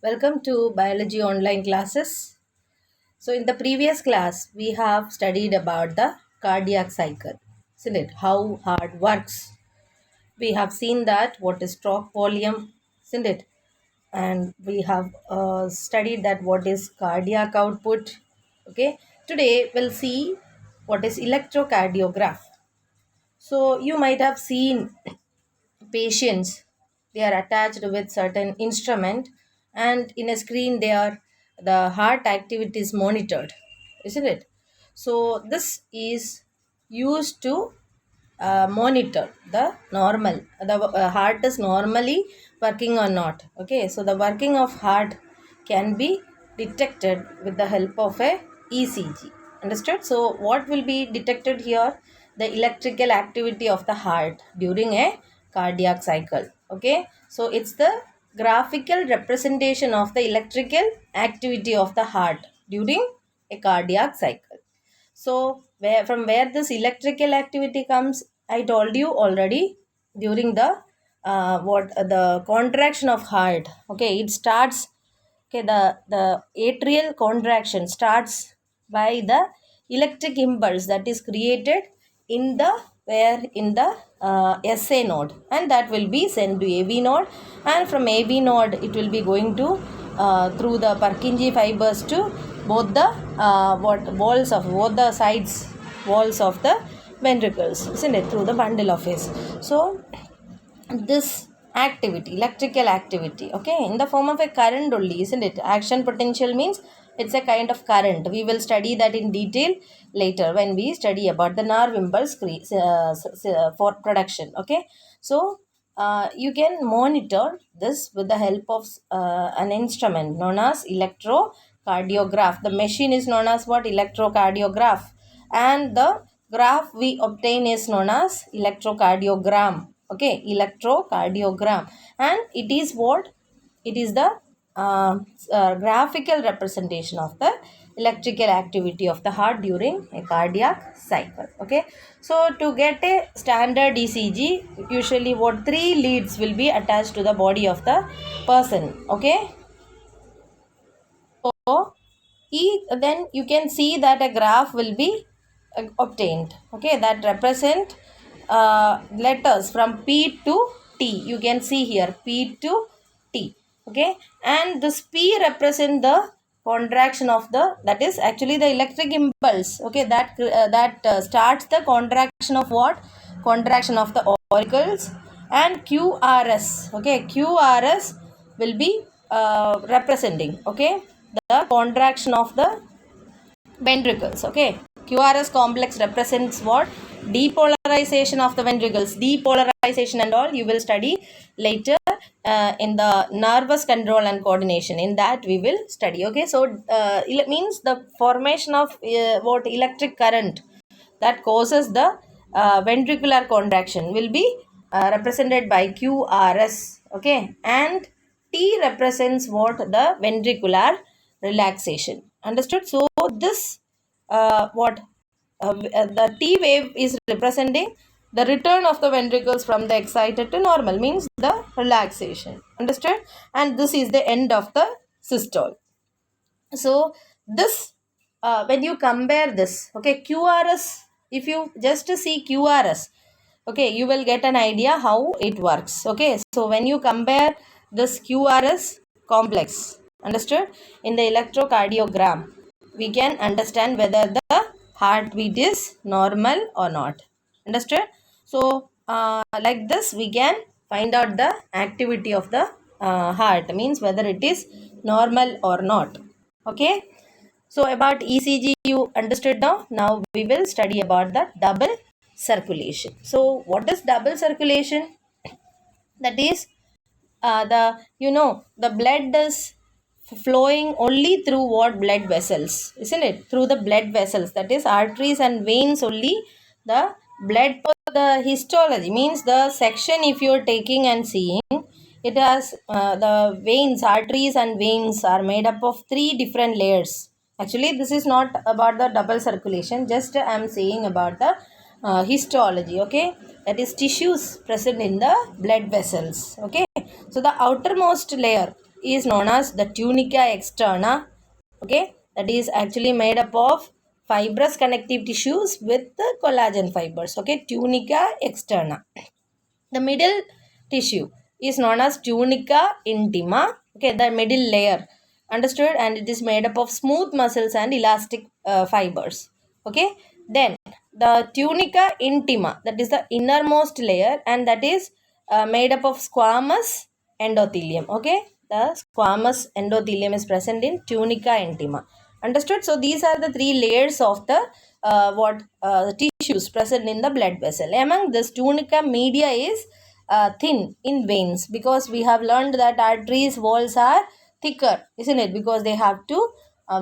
Welcome to Biology Online classes. So, in the previous class, we have studied about the cardiac cycle, isn't it? How heart works. We have seen that what is stroke volume, isn't it? And we have studied that what is cardiac output. Okay. Today, we'll see what is electrocardiograph. So, you might have seen patients, they are attached with certain instrument, and in a screen they are the heart activity is monitored, isn't it? So this is used to monitor the normal the heart is normally working or not. Okay, so the working of heart can be detected with the help of a ECG. Understood? So what will be detected here? The electrical activity of the heart during a cardiac cycle. Okay, so it's the graphical representation of the electrical activity of the heart during a cardiac cycle. So where this electrical activity comes, I told you already during the what the contraction of heart. Okay, it starts. Okay, the atrial contraction starts by the electric impulse that is created in the where in the SA node, and that will be sent to AV node, and from AV node it will be going to through the Purkinje fibers to both the what walls of both the sides walls of the ventricles, isn't it, through the bundle of hairs. So this activity, electrical activity, okay, in the form of a current only, isn't it? Action potential means it's a kind of current. We will study that in detail later when we study about the nerve impulse for production. Okay, so you can monitor this with the help of an instrument known as electrocardiograph. The machine is known as what? Electrocardiograph, and the graph we obtain is known as electrocardiogram. Okay, electrocardiogram, and it is what? It is the graphical representation of the electrical activity of the heart during a cardiac cycle. Okay, so to get a standard ECG, usually what three leads will be attached to the body of the person. Okay, so then you can see that a graph will be obtained. Okay, that represent letters from P to T. You can see here P to T. Okay, and this P represent the contraction of the, that is actually the electric impulse. Okay, that starts the contraction of what? Contraction of the auricles. And QRS. Okay, QRS will be representing, okay, the contraction of the ventricles. Okay, QRS complex represents what? Depolarization of the ventricles. Depolarization and all you will study later in the nervous control and coordination. In that we will study. Okay, so it means the formation of what electric current that causes the ventricular contraction will be represented by QRS. Okay, and T represents what? The ventricular relaxation. Understood? So this what the T wave is representing the return of the ventricles from the excited to normal, means the relaxation. Understood? And this is the end of the systole. So this when you compare this, okay, QRS, if you just see QRS, okay, you will get an idea how it works. Okay, so when you compare this QRS complex, understood, in the electrocardiogram, we can understand whether the heartbeat is normal or not. Understood? So like this we can find out the activity of the heart, means whether it is normal or not. Okay, so about ECG you understood now. Now we will study about the double circulation. So what is double circulation? That is the blood is flowing only through what? Blood vessels, isn't it? Through the blood vessels, that is arteries and veins only. The blood, the histology means the section if you are taking and seeing, it has the veins, arteries and veins are made up of three different layers. Actually this is not about the double circulation, just I am saying about the histology. Okay, that is tissues present in the blood vessels. Okay, so the outermost layer, is known as the tunica externa. Okay, that is actually made up of fibrous connective tissues with the collagen fibers. Okay, tunica externa. The middle tissue is known as tunica intima. Okay, the middle layer. Understood? And it is made up of smooth muscles and elastic fibers. Okay, then the tunica intima, that is the innermost layer, and that is made up of squamous endothelium. Okay, the squamous endothelium is present in tunica intima. Understood? So these are the three layers of the tissues present in the blood vessel. Among this, tunica media is thin in veins, because we have learned that arteries walls are thicker, isn't it? Because they have to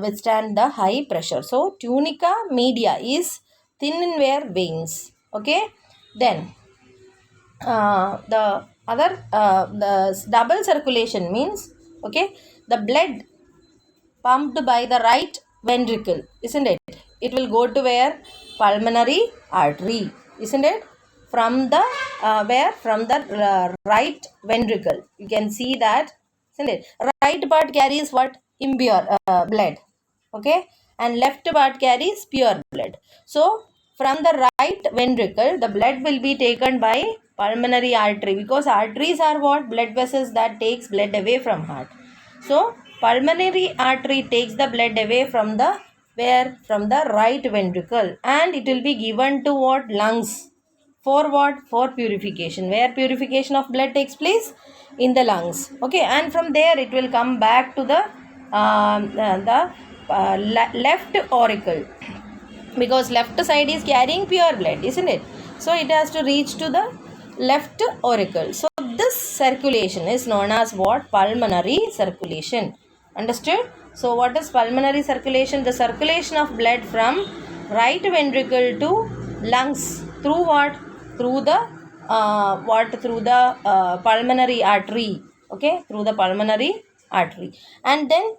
withstand the high pressure. So tunica media is thin in where veins. Okay, then the double circulation means, okay, the blood pumped by the right ventricle, isn't it? It will go to where? Pulmonary artery, isn't it? From the right ventricle. You can see that, isn't it? Right part carries what? Impure blood, okay, and left part carries pure blood. So from the right ventricle, the blood will be taken by pulmonary artery, because arteries are what? Blood vessels that takes blood away from heart. So pulmonary artery takes the blood away from the where? From the right ventricle, and it will be given to what? Lungs. For what? For purification. Where purification of blood takes place? In the lungs. Okay, and from there it will come back to the left auricle, because left side is carrying pure blood, isn't it? So it has to reach to the left auricle. So this circulation is known as what? Pulmonary circulation. Understood? So what is pulmonary circulation? The circulation of blood from right ventricle to lungs through what? Through the pulmonary artery. Okay, through the pulmonary artery, and then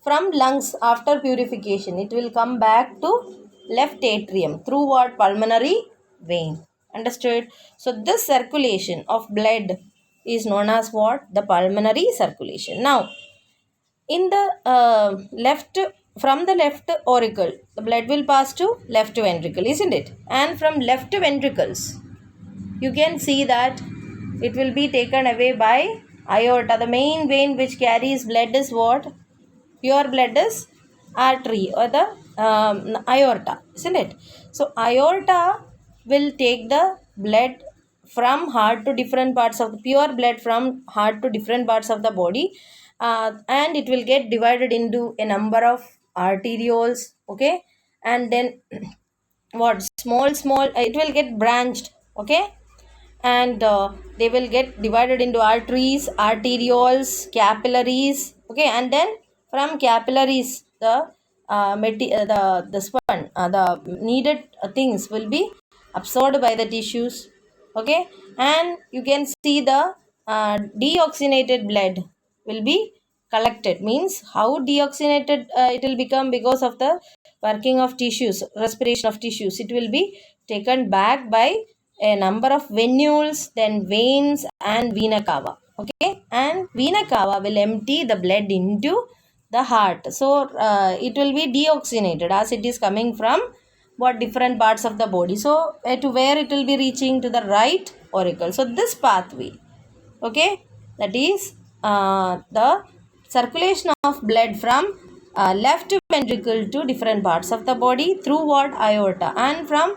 from lungs, after purification, it will come back to left atrium through what? Pulmonary vein. Understood? So this circulation of blood is known as what? The pulmonary circulation. Now in the left, from the left auricle, the blood will pass to left ventricle, isn't it? And from left ventricles, you can see that it will be taken away by aorta. The main vein which carries blood is what? Pure blood is artery, or the aorta, isn't it? So aorta will take the blood from heart to different parts of the pure blood from heart to different parts of the body, and it will get divided into a number of arterioles. Okay, and then what? Small it will get branched. Okay, and they will get divided into arteries, arterioles, capillaries. Okay, and then from capillaries, the needed things will be absorbed by the tissues. Okay, and you can see the deoxygenated blood will be collected. Means how deoxygenated it will become? Because of the working of tissues, respiration of tissues, it will be taken back by a number of venules, then veins and vena cava. Okay, and vena cava will empty the blood into the heart. So it will be deoxygenated as it is coming from what? Different parts of the body. So to where it will be reaching? To the right auricle. So this pathway, okay, that is the circulation of blood from left ventricle to different parts of the body through what? Aorta, and from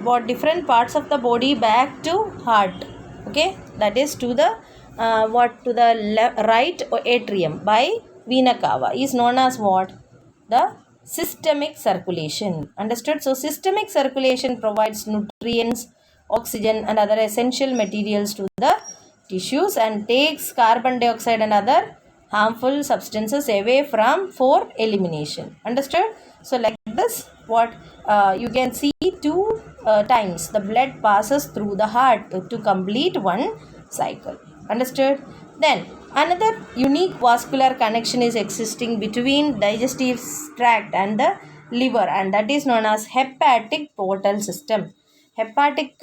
what? Different parts of the body back to heart. Okay, that is to the what? To the right atrium by vena cava is known as what? The systemic circulation. Understood? So systemic circulation provides nutrients, oxygen and other essential materials to the tissues, and takes carbon dioxide and other harmful substances away from for elimination. Understood? So like this, what you can see two times the blood passes through the heart to complete one cycle. Understood? Then another unique vascular connection is existing between digestive tract and the liver, and that is known as hepatic portal system. Hepatic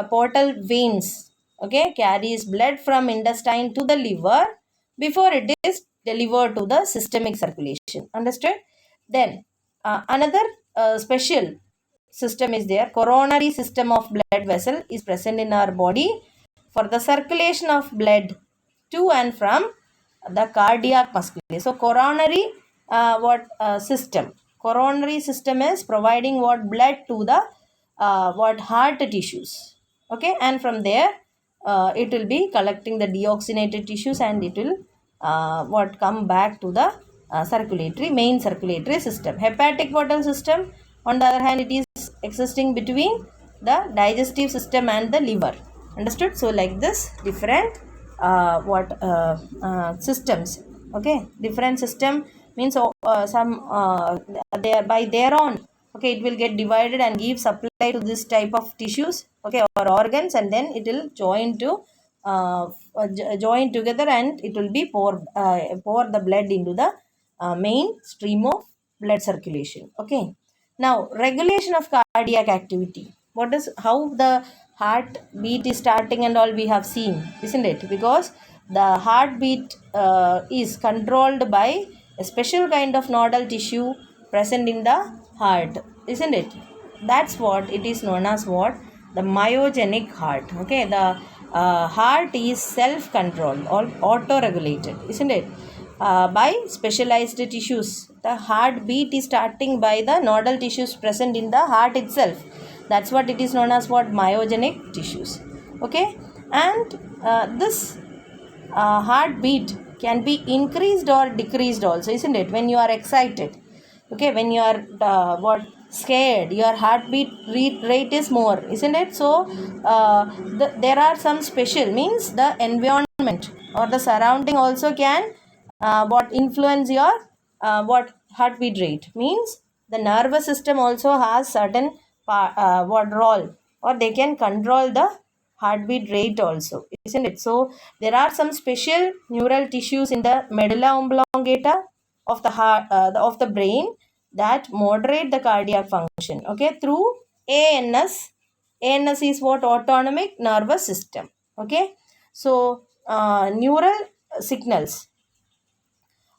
portal veins, okay, carries blood from intestine to the liver before it is delivered to the systemic circulation. Understood? Then another special system is there. Coronary system of blood vessel is present in our body for the circulation of blood to and from the cardiac muscle. So coronary system. Coronary system is providing what blood to the what heart tissues. Okay, and from there it will be collecting the deoxygenated tissues, and it will what come back to the main circulatory system. Hepatic portal system, on the other hand, it is existing between the digestive system and the liver. Understood? So like this, different systems. Okay, different system means some they are by their own. Okay, it will get divided and give supply to this type of tissues, okay, or organs, and then it will join together, and it will be pour the blood into the main stream of blood circulation. Okay, now regulation of cardiac activity. What is how the heart beat is starting and all we have seen, isn't it? Because the heartbeat is controlled by a special kind of nodal tissue present in the heart, isn't it? That's what it is known as what? The myogenic heart. Okay, the heart is self-controlled or auto-regulated, isn't it? By specialized tissues. The heartbeat is starting by the nodal tissues present in the heart itself. That's what it is known as what? Myogenic tissues. Okay, and this heartbeat can be increased or decreased also, isn't it? When you are excited, okay, when you are scared, your heartbeat rate is more, isn't it? So there are some special means the environment or the surrounding also can influence your heartbeat rate. Means the nervous system also has certain role, or they can control the heartbeat rate also, isn't it? So there are some special neural tissues in the medulla oblongata of the heart of the brain that moderate the cardiac function, okay, through ANS. ANS is what? Autonomic nervous system. Okay, so neural signals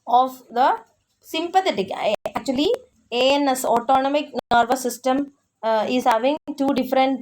of the sympathetic. Actually, ANS, autonomic nervous system, is having two different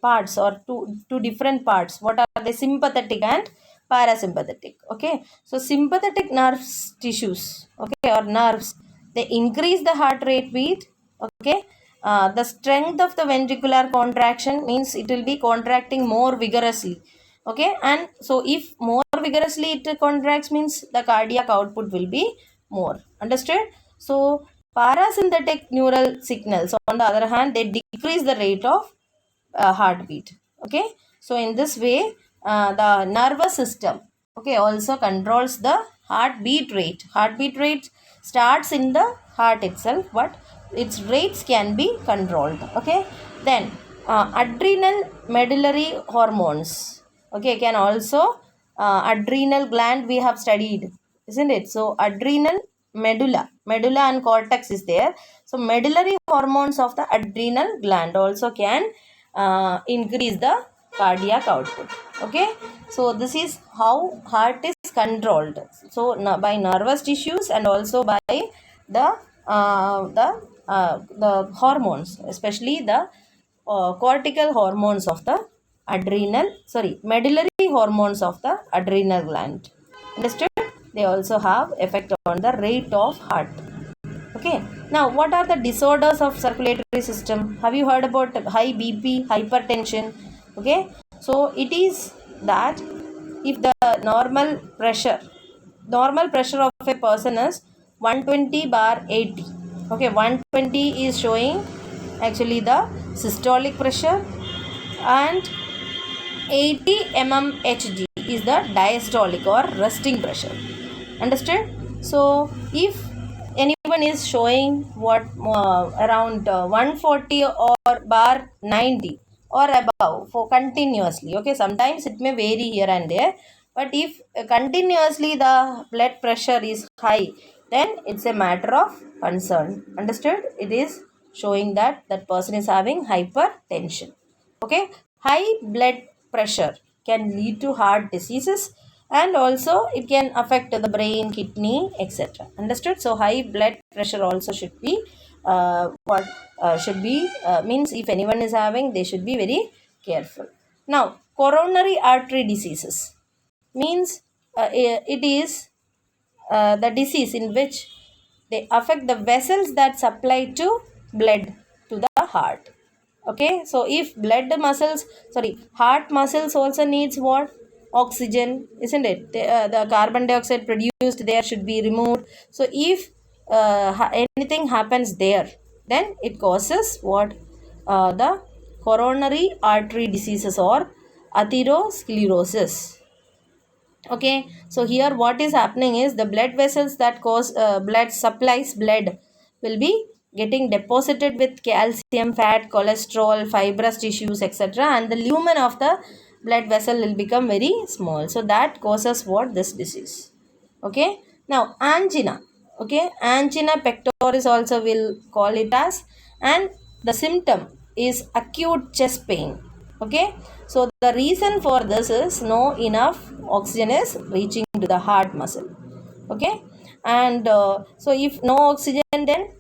parts, or two different parts. What are they? Sympathetic and parasympathetic. Okay, so sympathetic nerves tissues, okay, or nerves, they increase the heart rate beat. Okay, the strength of the ventricular contraction means it will be contracting more vigorously. Okay, and so if more vigorously it contracts means the cardiac output will be more. Understood? So parasympathetic neural signals, on the other hand, they decrease the rate of heartbeat. Okay, so in this way the nervous system, okay, also controls the heartbeat rate. Heartbeat rate starts in the heart itself, but its rates can be controlled. Okay, then adrenal medullary hormones, okay, can also adrenal gland we have studied, isn't it? So adrenal medulla and cortex is there. So medullary hormones of the adrenal gland also can increase the cardiac output. Okay, so this is how heart is controlled. So by nervous tissues, and also by the hormones, especially the cortical hormones of the medullary hormones of the adrenal gland. Understood? They also have effect on the rate of heart. Okay, now what are the disorders of circulatory system? Have you heard about high BP, hypertension? Okay, so it is that if the normal pressure of a person is 120/80. Okay, 120 is showing actually the systolic pressure, and 80 mmHg is the diastolic or resting pressure. Understood? So if anyone is showing around 140 or bar 90 or above for continuously, okay, sometimes it may vary here and there, but if continuously the blood pressure is high, then it's a matter of concern. Understood? It is showing that that person is having hypertension. Okay, high blood pressure can lead to heart diseases, and also it can affect the brain, kidney, etc. Understood? So high blood pressure also should be what should be means if anyone is having, they should be very careful. Now coronary artery diseases means it is the disease in which they affect the vessels that supply to blood to the heart. Okay, so if blood muscles, sorry, heart muscles also needs what? Oxygen, isn't it? The carbon dioxide produced there should be removed. So if anything happens there, then it causes what? The coronary artery diseases or atherosclerosis. Okay, so here what is happening is the blood vessels that cause blood supplies blood will be getting deposited with calcium, fat, cholesterol, fibrous tissues, etc., and the lumen of the blood vessel will become very small. So that causes what? This disease. Okay, now angina. Okay, angina pectoris also will call it as, and the symptom is acute chest pain. Okay, so the reason for this is no enough oxygen is reaching to the heart muscle. Okay, and so if no oxygen, then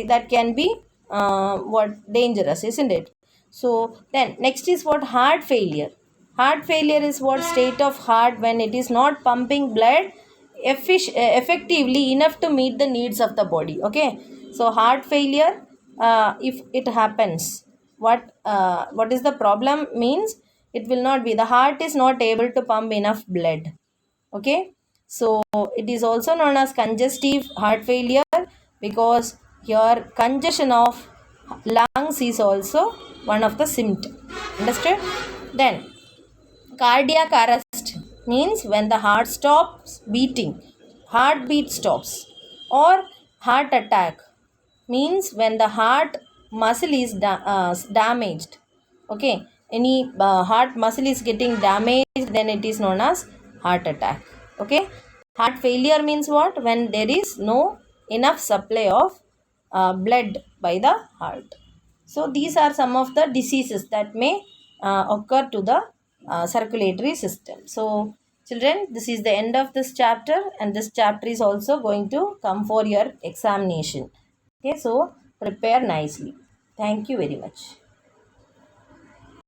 that can be what dangerous, isn't it? So then next is what? Heart failure. Heart failure is what? State of heart when it is not pumping blood effectively enough to meet the needs of the body. Okay, so heart failure, if it happens, what is the problem means? It will not be, the heart is not able to pump enough blood. Okay, so it is also known as congestive heart failure, because here congestion of lungs is also one of the symptom. Understood? Then cardiac arrest means when the heart stops beating, heartbeat stops. Or heart attack means when the heart muscle is damaged. Okay, any heart muscle is getting damaged, then it is known as heart attack. Okay, heart failure means what? When there is no enough supply of blood by the heart. So these are some of the diseases that may occur to the circulatory system. So children, this is the end of this chapter, and this chapter is also going to come for your examination. Okay, so prepare nicely. Thank you very much.